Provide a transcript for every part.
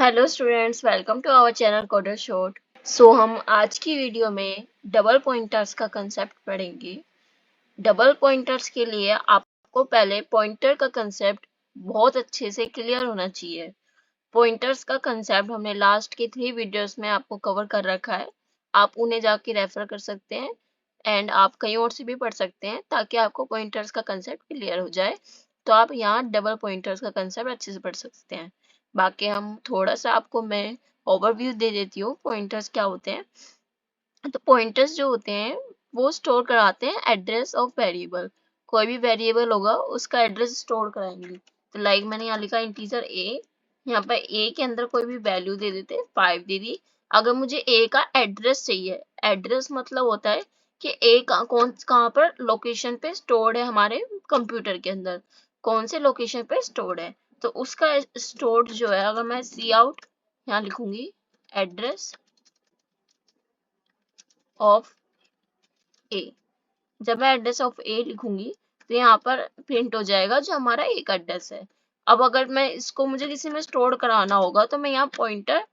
Hello students, welcome to our channel coder short. So हम आज की वीडियो में डबल पॉइंटर्स का कंसेप्ट पढ़ेंगे। डबल पॉइंटर्स के लिए आपको पहले पॉइंटर का कंसेप्ट बहुत अच्छे से क्लियर होना चाहिए। पॉइंटर्स का कंसेप्ट हमने लास्ट के 3 वीडियोस में आपको कवर कर रखा है, आप उन्हें जाके रेफर कर सकते हैं एंड आप कहीं और से भी पढ़ सकते हैं ताकि आपको पॉइंटर्स का कंसेप्ट क्लियर हो जाए। तो आप यहाँ डबल पॉइंटर्स का कंसेप्ट अच्छे से पढ़ सकते हैं। बाकी हम थोड़ा सा आपको मैं ओवरव्यू दे देती हूँ पॉइंटर्स क्या होते हैं। तो पॉइंटर्स जो होते हैं वो स्टोर कराते हैं एड्रेस ऑफ वेरिएबल। कोई भी वेरिएबल होगा उसका एड्रेस स्टोर कराएंगे। तो लाइक मैंने यहाँ लिखा इंटीजर ए, यहाँ पर ए के अंदर कोई भी वैल्यू दे देते, 5 दे दी। अगर मुझे ए का एड्रेस चाहिए, एड्रेस मतलब होता है कि ए कहाँ पर लोकेशन पे स्टोर्ड है हमारे कंप्यूटर के अंदर, कौन से लोकेशन पे स्टोर्ड है। तो उसका स्टोर्ड जो है, अगर मैं सी आउट यहाँ लिखूंगी एड्रेस ऑफ ए, जब मैं एड्रेस ऑफ ए लिखूंगी तो यहाँ पर प्रिंट हो जाएगा जो हमारा ए का एड्रेस है। अब अगर मैं इसको मुझे किसी में स्टोर कराना होगा तो मैं यहाँ पॉइंटर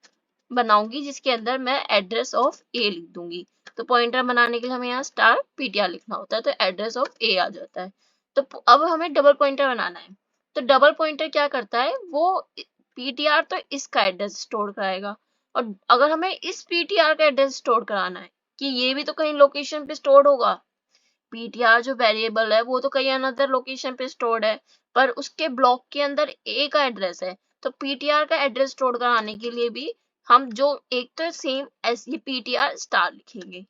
बनाऊंगी जिसके अंदर मैं एड्रेस ऑफ ए लिख दूंगी। तो पॉइंटर बनाने के लिए हमें यहाँ स्टार पीटीआर लिखना होता है, तो एड्रेस ऑफ ए आ जाता है। तो अब हमें डबल पॉइंटर बनाना है। तो डबल पॉइंटर क्या करता है, वो पीटीआर तो इसका एड्रेस स्टोर कराएगा, और अगर हमें इस पीटीआर का एड्रेस स्टोर कराना है कि ये भी तो कहीं लोकेशन पे स्टोर्ड होगा, पीटीआर जो वेरिएबल है वो तो कहीं अनदर लोकेशन पे स्टोर्ड है, पर उसके ब्लॉक के अंदर ए का एड्रेस है। तो पीटीआर का एड्रेस स्टोर कराने के लिए भी हम जो एक तो सेम एस ये पीटीआर स्टार लिखेंगे,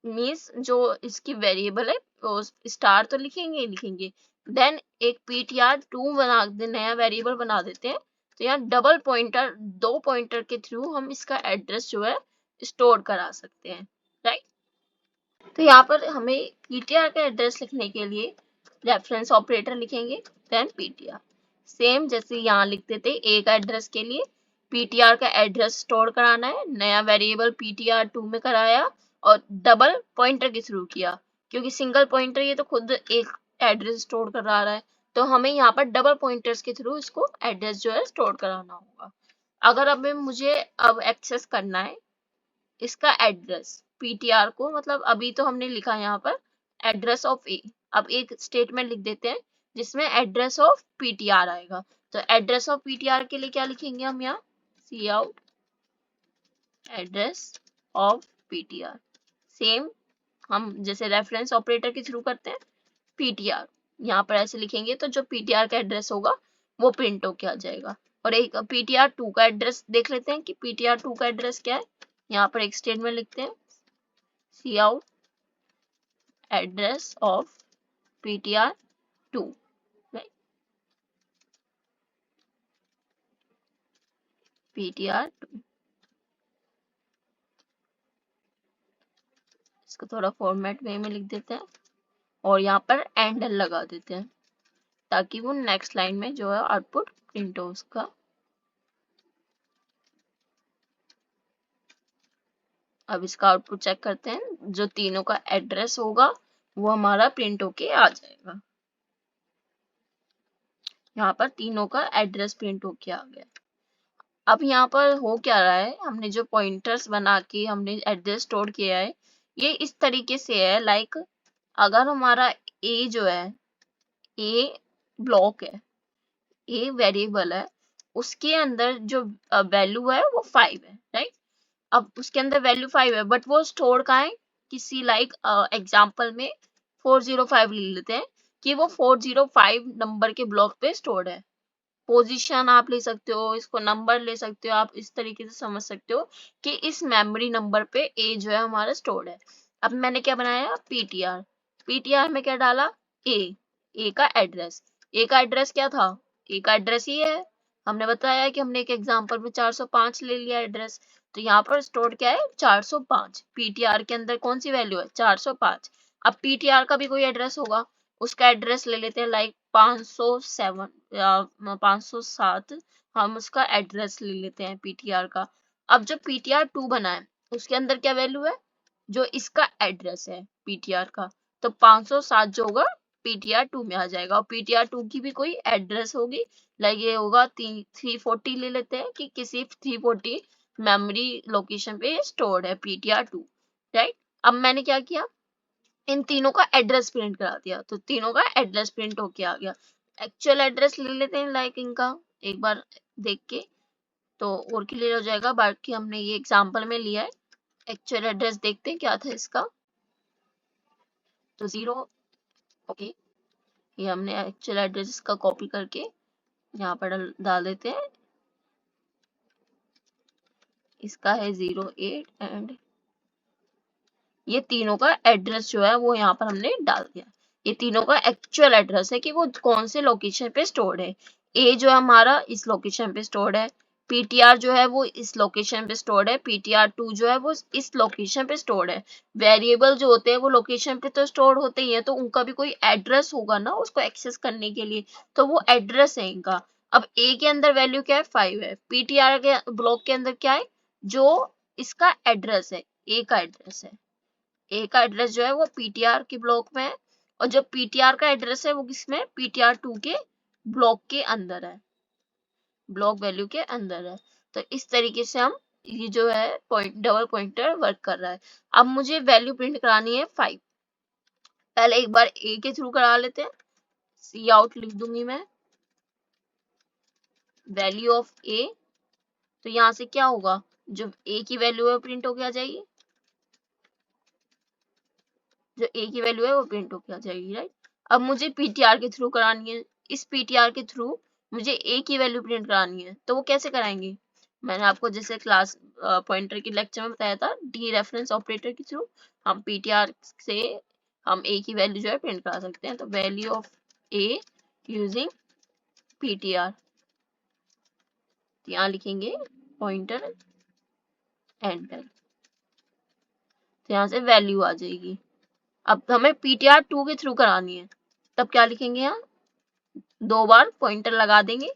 मीन्स जो इसकी वेरिएबल है वो स्टार तो लिखेंगे ही लिखेंगे। देन एक ptr2 बना दे, नया वेरिएबल बना देते हैं। तो यहाँ डबल पॉइंटर, दो पॉइंटर के थ्रू हम इसका एड्रेस जो है स्टोर करा सकते हैं, राइट। तो यहाँ पर हमें ptr का एड्रेस लिखने के लिए रेफरेंस ऑपरेटर लिखेंगे, देन ptr। सेम जैसे यहाँ लिखते थे ए का एड्रेस के लिए ptr का एड्रेस स्टोर कराना है, नया वेरिएबल ptr2 में कराया और डबल पॉइंटर के थ्रू किया, क्योंकि सिंगल पॉइंटर ये तो खुद एक एड्रेस स्टोर करा रहा है। तो हमें यहाँ पर डबल पॉइंटर्स के थ्रू इसको एड्रेस जो है स्टोर कराना होगा। अगर अब मुझे अब एक्सेस करना है इसका एड्रेस पीटीआर को, मतलब अभी तो हमने लिखा यहाँ पर एड्रेस ऑफ ए, अब एक स्टेटमेंट लिख देते हैं जिसमें एड्रेस ऑफ पीटीआर आएगा। तो एड्रेस ऑफ पीटीआर के लिए क्या लिखेंगे हम यहाँ, cout address of PTR. Same हम जैसे रेफरेंस ऑपरेटर के थ्रू करते हैं, पीटीआर यहाँ पर ऐसे लिखेंगे तो जो पीटीआर का एड्रेस होगा वो प्रिंट होके आ जाएगा। और एक ptr2 का एड्रेस देख लेते हैं कि ptr2 का एड्रेस क्या है। यहाँ पर एक स्टेटमेंट लिखते हैं, cout address of ptr2, right, ptr2। इसको थोड़ा फॉर्मेट वे में लिख देते हैं और यहाँ पर एंड लगा देते हैं ताकि वो नेक्स्ट लाइन में जो है आउटपुट प्रिंट हो उसका। अब इसका आउटपुट चेक करते हैं, जो तीनों का एड्रेस होगा वो हमारा प्रिंट होके आ जाएगा। यहाँ पर तीनों का एड्रेस प्रिंट होके आ गया। अब यहाँ पर हो क्या रहा है, हमने जो पॉइंटर्स बना के हमने एड्रेस स्टोर किया है ये इस तरीके से है, लाइक अगर हमारा ए जो है, ए ब्लॉक है, ए वेरिएबल है, उसके अंदर जो वैल्यू है वो 5 है, राइट। अब उसके अंदर वैल्यू 5 है बट वो स्टोर कहाँ है, किसी लाइक एग्जांपल में 405 ले लेते हैं कि वो 405 नंबर के ब्लॉक पे स्टोर्ड है। पोजीशन आप ले सकते हो, इसको नंबर ले सकते हो, आप इस तरीके से समझ सकते हो कि इस मेमोरी नंबर पे ए जो है हमारा स्टोर्ड है। अब मैंने क्या बनाया, पीटीआर, पीटीआर में क्या डाला, ए का एड्रेस। ए का एड्रेस क्या था, ए का एड्रेस ही है, हमने बताया कि हमने एक एग्जांपल में 405 ले लिया एड्रेस। तो यहाँ पर स्टोर्ड क्या है, 405। पीटीआर के अंदर कौन सी वैल्यू है, 405। अब पीटीआर का भी कोई एड्रेस होगा, उसका एड्रेस ले लेते हैं, लाइक 507 या 507, हम उसका एड्रेस ले लेते हैं पीटीआर का। अब जो ptr2 बना है उसके अंदर क्या वैल्यू है, जो इसका एड्रेस है पीटीआर का, तो 507 जो होगा PTR2 में आ जाएगा। और PTR2 की भी कोई एड्रेस होगी, लाइक ये होगा 340 ले लेते हैं कि किसी 340 मेमोरी लोकेशन पे स्टोर्ड है PTR2, राइट। अब मैंने क्या किया, इन तीनों का एड्रेस प्रिंट करा दिया, तो तीनों का एड्रेस प्रिंट होके आ गया। एक्चुअल एड्रेस ले लेते हैं, लाइक इनका एक बार देख के तो और क्लियर हो जाएगा। बाकी हमने ये एग्जांपल में लिया है। एक्चुअल एड्रेस देखते हैं क्या था इसका, तो 0, ओके, ये हमने एक्चुअल एड्रेस इसका कॉपी करके यहाँ पर डाल देते हैं। इसका है 08 एंड ये तीनों का एड्रेस जो है वो यहाँ पर हमने डाल दिया। ये तीनों का एक्चुअल एड्रेस है कि वो कौन से लोकेशन पे स्टोर्ड है। ए जो है हमारा इस लोकेशन पे स्टोर्ड है, पीटीआर जो है वो इस लोकेशन पे स्टोर्ड है, PTR2 जो है वो इस लोकेशन पे स्टोर्ड है। वेरिएबल जो होते हैं वो लोकेशन पे तो स्टोर होते ही है, तो उनका भी कोई एड्रेस होगा ना उसको एक्सेस करने के लिए, तो वो एड्रेस है इनका। अब ए के अंदर वैल्यू क्या है, 5 है। पीटीआर के ब्लॉक के अंदर क्या है, जो इसका एड्रेस है, ए का एड्रेस है। ए का एड्रेस जो है वो पीटीआर के ब्लॉक में है, और जो पीटीआर का एड्रेस है वो किसमें, PTR2 के ब्लॉक के अंदर है, ब्लॉक वैल्यू के अंदर है। तो इस तरीके से हम ये जो है डबल पॉइंटर वर्क कर रहा है। अब मुझे वैल्यू प्रिंट करानी है 5। पहले एक बार ए के थ्रू करा लेते हैं, सी आउट लिख दूंगी मैं, वैल्यू ऑफ ए। तो यहाँ से क्या होगा, जो ए की वैल्यू है प्रिंट होके आ जाएगी, जो ए की वैल्यू है वो प्रिंट होके आ जाएगी, राइट। अब मुझे पीटीआर के थ्रू करानी है, इस पीटीआर के थ्रू मुझे ए की वैल्यू प्रिंट करानी है, तो वो कैसे कराएंगे, मैंने आपको जैसे क्लास पॉइंटर के लेक्चर में बताया था, डी रेफरेंस ऑपरेटर के थ्रू हम पीटीआर से हम ए की वैल्यू जो है प्रिंट करा सकते हैं। तो value of A using PTR, यहाँ लिखेंगे पॉइंटर एंटर, तो यहाँ से वैल्यू आ जाएगी। अब हमें PTR2 के थ्रू करानी है, तब क्या लिखेंगे, यहाँ 2 बार पॉइंटर लगा देंगे,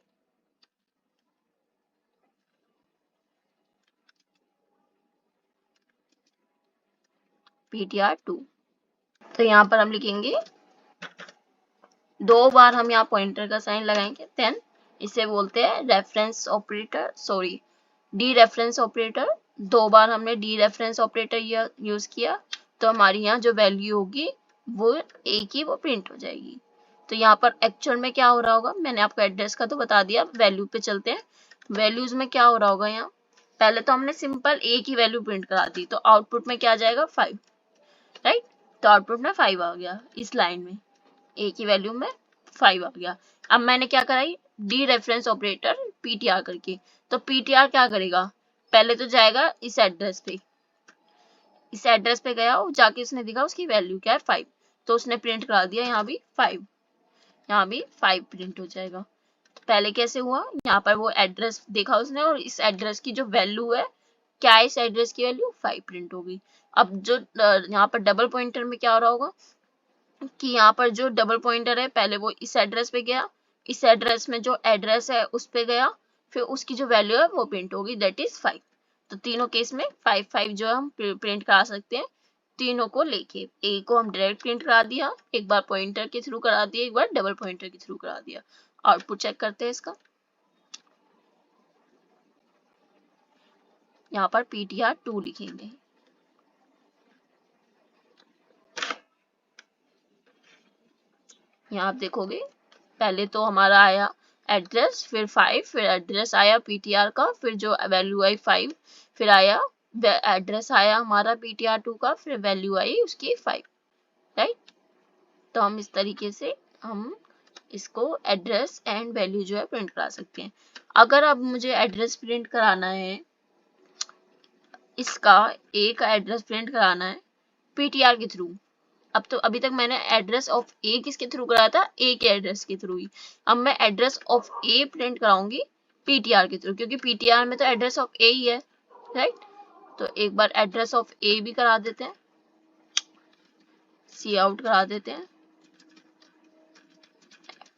PTR2। तो यहाँ पर हम लिखेंगे 2 बार, हम यहाँ पॉइंटर का साइन लगाएंगे, देन इसे बोलते हैं reference operator, sorry D reference operator. 2 बार हमने डी रेफरेंस ऑपरेटर यूज किया, तो हमारी यहाँ जो वैल्यू होगी वो ए की वो प्रिंट हो जाएगी। तो यहाँ पर एक्चुअल में क्या हो रहा होगा, मैंने आपको एड्रेस का तो बता दिया, वैल्यू पे चलते हैं। वैल्यूज में क्या हो रहा होगा, यहाँ पहले तो हमने सिंपल ए की वैल्यू प्रिंट करा दी, तो आउटपुट में क्या आ जाएगा, 5, राइट। तो आउटपुट में 5 आ गया, इस लाइन में ए की वैल्यू में 5 आ गया। अब मैंने क्या कराई, डी रेफरेंस ऑपरेटर पीटीआर करके, तो पीटीआर क्या करेगा, पहले तो जाएगा इस एड्रेस पे, इस एड्रेस पे गया, जाके उसने देखा उसकी वैल्यू क्या है, 5, तो उसने प्रिंट करा दिया यहाँ भी 5, यहाँ भी 5 प्रिंट हो जाएगा। पहले कैसे हुआ, यहाँ पर वो एड्रेस देखा उसने और इस एड्रेस की जो वैल्यू है, क्या है इस एड्रेस की वैल्यू, 5 प्रिंट हो गई। अब जो यहाँ पर डबल पॉइंटर में क्या हो रहा होगा कि यहाँ पर जो डबल पॉइंटर है, पहले वो इस एड्रेस पे गया, इस एड्रेस में जो एड्रेस है उस पे गया, फिर उसकी जो वैल्यू है वो प्रिंट होगी, दैट इज 5। तो तीनों केस में 5 5 जो हम प्रिंट करा सकते हैं, तीनों को लेके। ए को हम डायरेक्ट प्रिंट करा दिया, एक बार पॉइंटर के थ्रू करा दिया, एक बार डबल पॉइंटर के थ्रू करा दिया। आउटपुट चेक करते हैं इसका, यहाँ पर PTR2 लिखेंगे, यहाँ आप देखोगे पहले तो हमारा आया एड्रेस, फिर 5, फिर एड्रेस आया PTR का, फिर जो वैल्यू आई 5, फिर आया एड्रेस आया हमारा PTR2 का, फिर वैल्यू आई उसकी 5, राइट। तो हम इस तरीके से हम इसको एड्रेस एंड वैल्यू जो है प्रिंट करा सकते हैं। अगर अब मुझे एड्रेस प्रिंट कराना है, इसका ए का एड्रेस प्रिंट कराना है PTR के थ्रू, अब तो अभी तक मैंने एड्रेस ऑफ ए किसके थ्रू कराया था, ए के एड्रेस के थ्रू ही। अब मैं एड्रेस ऑफ ए प्रिंट कराऊंगी PTR के थ्रू, क्योंकि PTR में तो एड्रेस ऑफ ए ही है, राइट। तो एक बार एड्रेस ऑफ ए भी करा देते हैं, सी आउट करा देते हैं,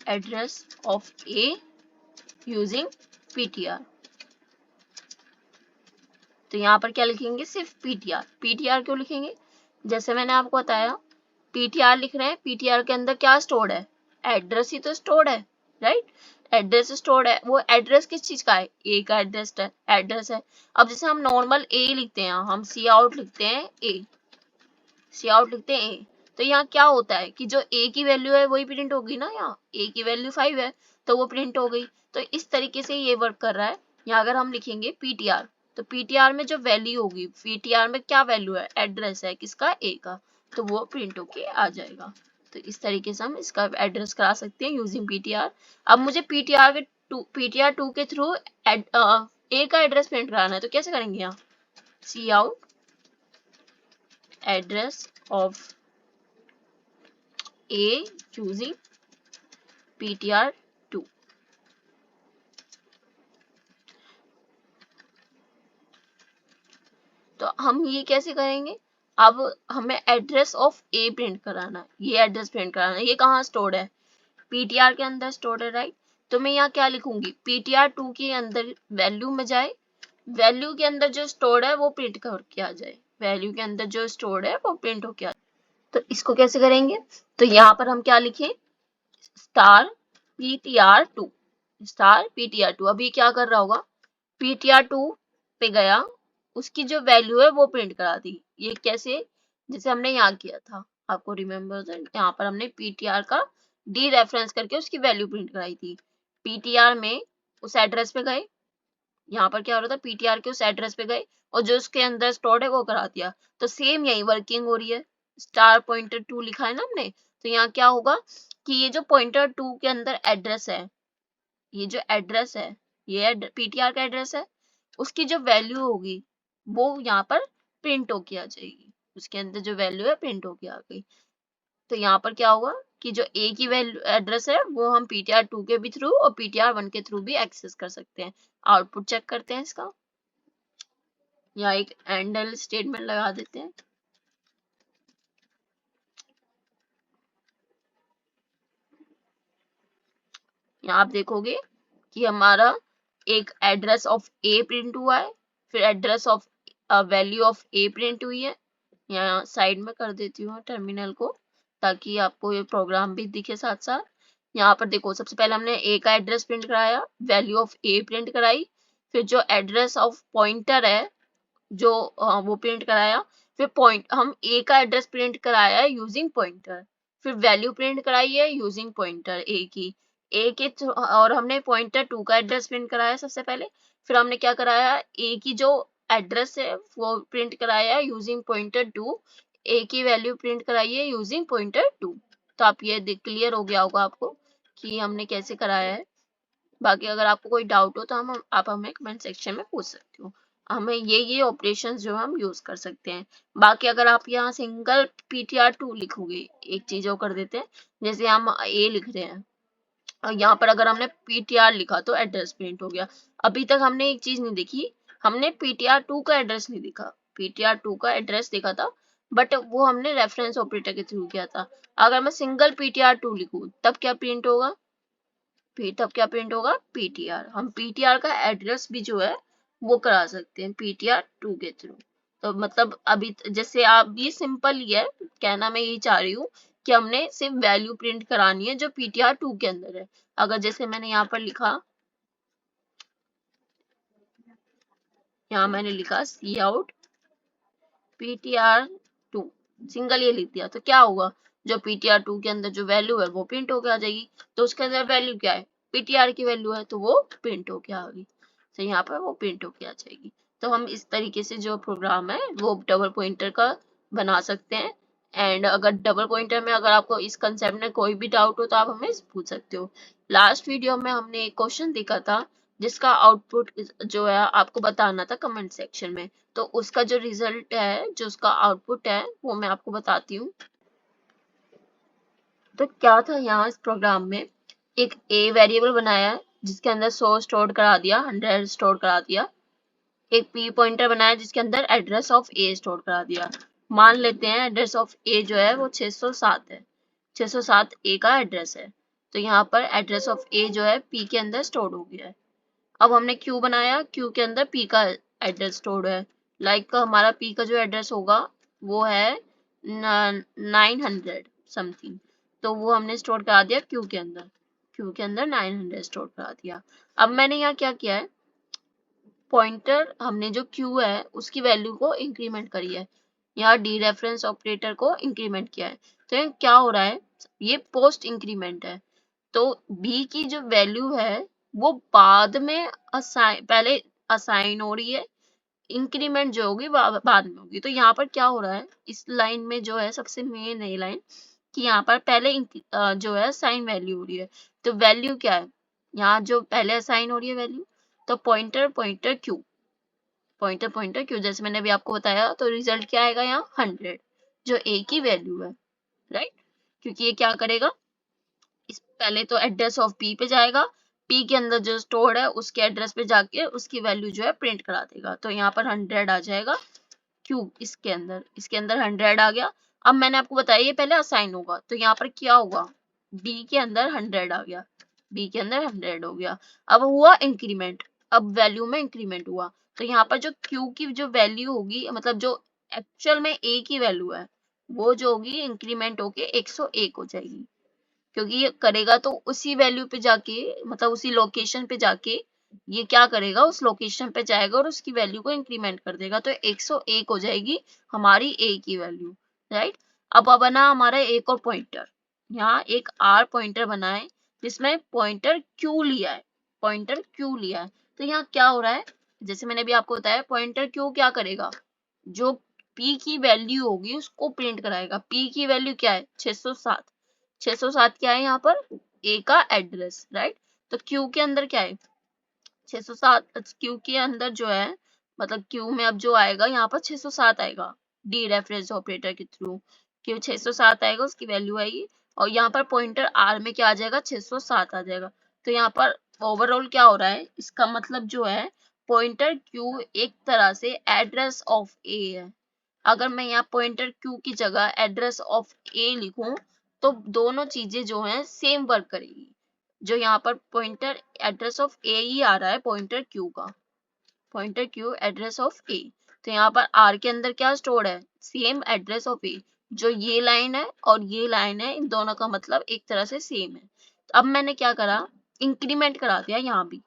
address of A using PTR। तो यहाँ पर क्या लिखेंगे, सिर्फ PTR। PTR क्यों लिखेंगे, जैसे मैंने आपको बताया पीटीआर लिख रहे हैं, पीटीआर के अंदर क्या स्टोर्ड है, एड्रेस ही तो स्टोर्ड है, राइट, एड्रेस स्टोर्ड है। वो एड्रेस किस चीज का है, ए का एड्रेस है। अब जैसे हम नॉर्मल ए लिखते हैं, हम सी आउट लिखते हैं ए, सी आउट लिखते हैं ए, तो यहाँ क्या होता है कि जो ए की वैल्यू है वही प्रिंट होगी ना, यहाँ ए की वैल्यू 5 है तो वो प्रिंट हो गई। तो इस तरीके से ये वर्क कर रहा है। यहाँ अगर हम लिखेंगे पीटीआर, तो पीटीआर में जो वैल्यू होगी, पीटीआर में क्या वैल्यू है, एड्रेस है किसका, ए का, तो वो प्रिंट होके आ जाएगा। तो इस तरीके से हम इसका एड्रेस करा सकते हैं यूजिंग पीटीआर। अब मुझे पीटीआर टू के थ्रू ए का एड्रेस प्रिंट कराना है, तो कैसे करेंगे, यहाँ सी out address of A using ptr2। तो हम ये कैसे करेंगे, अब हमें एड्रेस ऑफ ए प्रिंट कराना है, ये एड्रेस प्रिंट कराना है, ये कहाँ स्टोर्ड है, पीटीआर के अंदर स्टोर्ड है, राइट। तो मैं यहाँ क्या लिखूंगी, ptr2 के अंदर वैल्यू में जाए, वैल्यू के अंदर जो स्टोर्ड है वो प्रिंट करके आ जाए, वैल्यू के अंदर जो स्टोर्ड है वो प्रिंट होके आ जाए। तो इसको कैसे करेंगे, तो यहाँ पर हम क्या लिखें, स्टार ptr2, स्टार ptr2। अभी क्या कर रहा होगा, ptr2 पे गया, उसकी जो वैल्यू है वो प्रिंट करा दी। ये कैसे, जैसे हमने यहाँ किया था, आपको रिमेम्बर है, यहाँ पर हमने ptr का डी रेफरेंस करके उसकी वैल्यू प्रिंट कराई थी। ptr में उस एड्रेस पे गए, यहाँ पर क्या हो रहा था, ptr के उस एड्रेस पे गए और जो उसके अंदर स्टोर्ड है वो करा दिया। तो सेम यही वर्किंग हो रही है, स्टार पॉइंटर 2 लिखा है ना हमने, तो यहाँ क्या होगा कि ये जो पॉइंटर 2 के अंदर एड्रेस है, ये जो एड्रेस है, ये पीटीआर का एड्रेस है, उसकी जो वैल्यू होगी वो यहाँ पर प्रिंट होके आ जाएगी, उसके अंदर जो वैल्यू है प्रिंट होके आ गई। तो यहाँ पर क्या होगा कि जो ए की वैल्यू एड्रेस है वो हम ptr2 के भी थ्रू और ptr1 के थ्रू भी एक्सेस कर सकते हैं। आउटपुट चेक करते हैं इसका, या एक एंड स्टेटमेंट लगा देते हैं। यहाँ आप देखोगे कि हमारा एक एड्रेस ऑफ ए प्रिंट हुआ है, फिर address of value of a print हुई है। यहाँ साइड में कर देती हूँ टर्मिनल को, ताकि आपको ये प्रोग्राम भी दिखे साथ साथ। यहाँ पर देखो, सबसे पहले हमने ए का एड्रेस प्रिंट कराया, वैल्यू ऑफ ए प्रिंट कराई, फिर जो एड्रेस ऑफ पॉइंटर है जो वो प्रिंट कराया, फिर पॉइंट हम ए का एड्रेस प्रिंट कराया है यूजिंग पॉइंटर, फिर वैल्यू प्रिंट कराई है यूजिंग पॉइंटर ए की, ए के और हमने पॉइंटर 2 का एड्रेस प्रिंट कराया सबसे पहले, फिर हमने क्या कराया, ए की जो एड्रेस है वो प्रिंट कराया है यूजिंग पॉइंटर 2, ए की वैल्यू प्रिंट कराई है यूजिंग पॉइंटर 2। तो आप ये क्लियर हो गया होगा आपको कि हमने कैसे कराया है। बाकी अगर आपको कोई डाउट हो तो आप हमें कमेंट सेक्शन में पूछ सकते हो, हमें ये ऑपरेशंस जो हम यूज कर सकते हैं। बाकी अगर आप यहाँ सिंगल ptr2 लिखोगे, एक चीज और कर देते हैं, जैसे हम ए लिख रहे हैं और यहाँ पर अगर हमने ptr लिखा तो एड्रेस प्रिंट हो गया। अभी तक हमने एक चीज नहीं देखी, हमने ptr2 का एड्रेस नहीं देखा, ptr2 का एड्रेस देखा था बट वो हमने रेफरेंस ऑपरेटर के थ्रू किया था। अगर मैं सिंगल ptr2 लिखूं तब क्या प्रिंट होगा, तब क्या प्रिंट होगा, पीटीआर। हम पीटीआर का एड्रेस भी जो है वो करा सकते हैं ptr2 के थ्रू। तो मतलब अभी जैसे आप, ये सिंपल ही है, कहना मैं यही चाह रही हूँ कि हमने सिर्फ वैल्यू प्रिंट करानी है जो ptr2 के अंदर है। अगर जैसे मैंने यहाँ पर लिखा, यहाँ मैंने लिखा सी आउट ptr2, सिंगल ये लिख दिया, तो क्या होगा, जो ptr2 के अंदर जो वैल्यू है वो प्रिंट होके आ जाएगी। तो उसके अंदर वैल्यू क्या है, ptr की वैल्यू है, तो वो प्रिंट होके आ गई, तो यहाँ पर वो प्रिंट होके आ जाएगी। तो हम इस तरीके से जो प्रोग्राम है वो डबल पॉइंटर का बना सकते हैं। एंड अगर डबल पॉइंटर में अगर आपको इस कंसेप्ट में कोई भी डाउट हो तो आप हमें पूछ सकते हो। लास्ट वीडियो में हमने एक क्वेश्चन देखा था जिसका आउटपुट जो है आपको बताना था कमेंट सेक्शन में, तो उसका जो रिजल्ट है, जो उसका आउटपुट है, वो मैं आपको बताती हूँ। तो क्या था, यहाँ इस प्रोग्राम में एक a वेरिएबल बनाया है जिसके अंदर 100 स्टोर करा दिया, 100 स्टोर करा दिया। एक p पॉइंटर बनाया जिसके अंदर एड्रेस ऑफ a स्टोर करा दिया। मान लेते हैं एड्रेस ऑफ a जो है वो 607 है, 607 a का एड्रेस है। तो यहाँ पर एड्रेस ऑफ a जो है p के अंदर स्टोर हो गया है। अब हमने q बनाया, q के अंदर p का एड्रेस स्टोर्ड है। लाइक हमारा p का जो एड्रेस होगा वो है 900 समथिंग, तो वो हमने स्टोर करा दिया क्यू के अंदर, क्यू के अंदर 900 स्टोर करा दिया। अब मैंने यहाँ क्या किया है, पॉइंटर हमने जो क्यू है उसकी वैल्यू को इंक्रीमेंट करी है, यहाँ डी रेफरेंस ऑपरेटर को इंक्रीमेंट किया है। तो यहाँ क्या हो रहा है, ये पोस्ट इंक्रीमेंट है, तो बी की जो वैल्यू है वो बाद में पहले असाइन हो रही है, इंक्रीमेंट जो होगी बाद में होगी। तो यहाँ पर क्या हो रहा है, इस लाइन में जो है सबसे मेन है लाइन कि यहाँ पर पहले जो है साइन वैल्यू हो रही है। तो वैल्यू क्या है, यहाँ जो पहले असाइन हो रही है वैल्यू, तो pointer pointer Q, pointer pointer Q, जैसे मैंने अभी आपको बताया, तो रिजल्ट क्या आएगा यहाँ 100, जो ए की वैल्यू है, राइट। क्योंकि ये क्या करेगा, इस पहले तो एड्रेस ऑफ पी पे जाएगा, पी के अंदर जो स्टोर है उसके एड्रेस पे जाके उसकी वैल्यू जो है प्रिंट करा देगा। तो यहाँ पर 100 आ जाएगा क्यू, इसके अंदर 100 आ गया। अब मैंने आपको बताया ये पहले असाइन होगा, तो यहाँ पर क्या होगा, बी के अंदर 100 आ गया, बी के अंदर 100 हो गया। अब हुआ इंक्रीमेंट, अब वैल्यू में इंक्रीमेंट हुआ, तो यहाँ पर जो क्यू की जो वैल्यू होगी, मतलब जो एक्चुअल में ए की वैल्यू है, वो जो होगी इंक्रीमेंट होके 101 हो जाएगी, क्योंकि ये करेगा तो उसी वैल्यू पे जाके, मतलब उसी लोकेशन पे जाके ये क्या करेगा, उस लोकेशन पे जाएगा और उसकी वैल्यू को इंक्रीमेंट कर देगा, तो 101 हो जाएगी हमारी ए की वैल्यू, राइट। अब बना हमारा एक और पॉइंटर, यहाँ एक आर पॉइंटर बना है जिसमें पॉइंटर क्यू लिया है, पॉइंटर क्यू लिया है। तो यहाँ क्या हो रहा है, जैसे मैंने भी आपको बताया, पॉइंटर क्यू क्या करेगा, जो पी की वैल्यू होगी उसको प्रिंट कराएगा। पी की वैल्यू क्या है, 607, 607 क्या है यहाँ पर, ए का एड्रेस, राइट। तो क्यू के अंदर क्या है, 607, क्यू के अंदर जो है, मतलब क्यू में अब जो आएगा यहाँ पर 607 आएगा, डी रेफरेंस ऑपरेटर के थ्रू क्यू 607 आएगा, उसकी वैल्यू आएगी, और यहाँ पर पॉइंटर आर में क्या आ जाएगा, 607 आ जाएगा। तो यहाँ पर ओवरऑल क्या हो रहा है, इसका मतलब जो है पॉइंटर क्यू एक तरह से एड्रेस ऑफ ए है। अगर मैं यहाँ पॉइंटर क्यू की जगह एड्रेस ऑफ ए लिखूं, तो दोनों चीजें जो हैं सेम वर्क करेगी। जो यहाँ पर पॉइंटर एड्रेस ऑफ ए ही आ रहा है, पॉइंटर क्यू का, पॉइंटर क्यू एड्रेस ऑफ ए, तो यहाँ पर आर के अंदर क्या स्टोर है, सेम एड्रेस ऑफ ए। जो ये लाइन है और ये लाइन है, इन दोनों का मतलब एक तरह से सेम है। तो अब मैंने क्या करा, इंक्रीमेंट करा दिया, यहाँ भी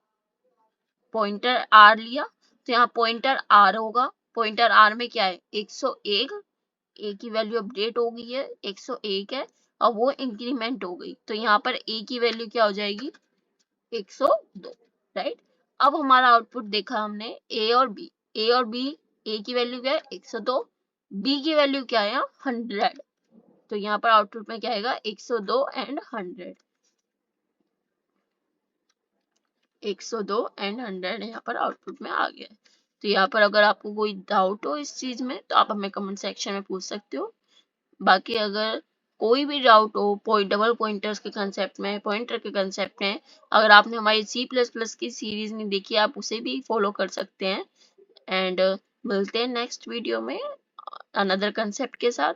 पॉइंटर आर लिया, तो यहाँ पॉइंटर आर होगा, पॉइंटर आर में क्या है, 101, ए की वैल्यू अपडेट हो गई है, 101 है, और वो इंक्रीमेंट हो गई, तो यहाँ पर ए की वैल्यू क्या हो जाएगी, 102, राइट। अब हमारा आउटपुट देखा हमने ए और बी, ए और बी, ए की वैल्यू क्या है 102, बी की वैल्यू क्या है 100, तो यहाँ पर आउटपुट में क्या आएगा 102 एंड 100, 102 एंड 100 यहाँ पर आउटपुट में आ गया है। तो यहाँ पर अगर आपको कोई डाउट हो इस चीज में तो आप हमें कमेंट सेक्शन में पूछ सकते हो। बाकी अगर कोई भी डाउट हो डबल पॉइंटर्स के कंसेप्ट में, पॉइंटर के कंसेप्ट में, अगर आपने हमारी C++ की सीरीज नहीं देखी आप उसे भी फॉलो कर सकते हैं। एंड मिलते हैं नेक्स्ट वीडियो में अनदर कंसेप्ट के साथ।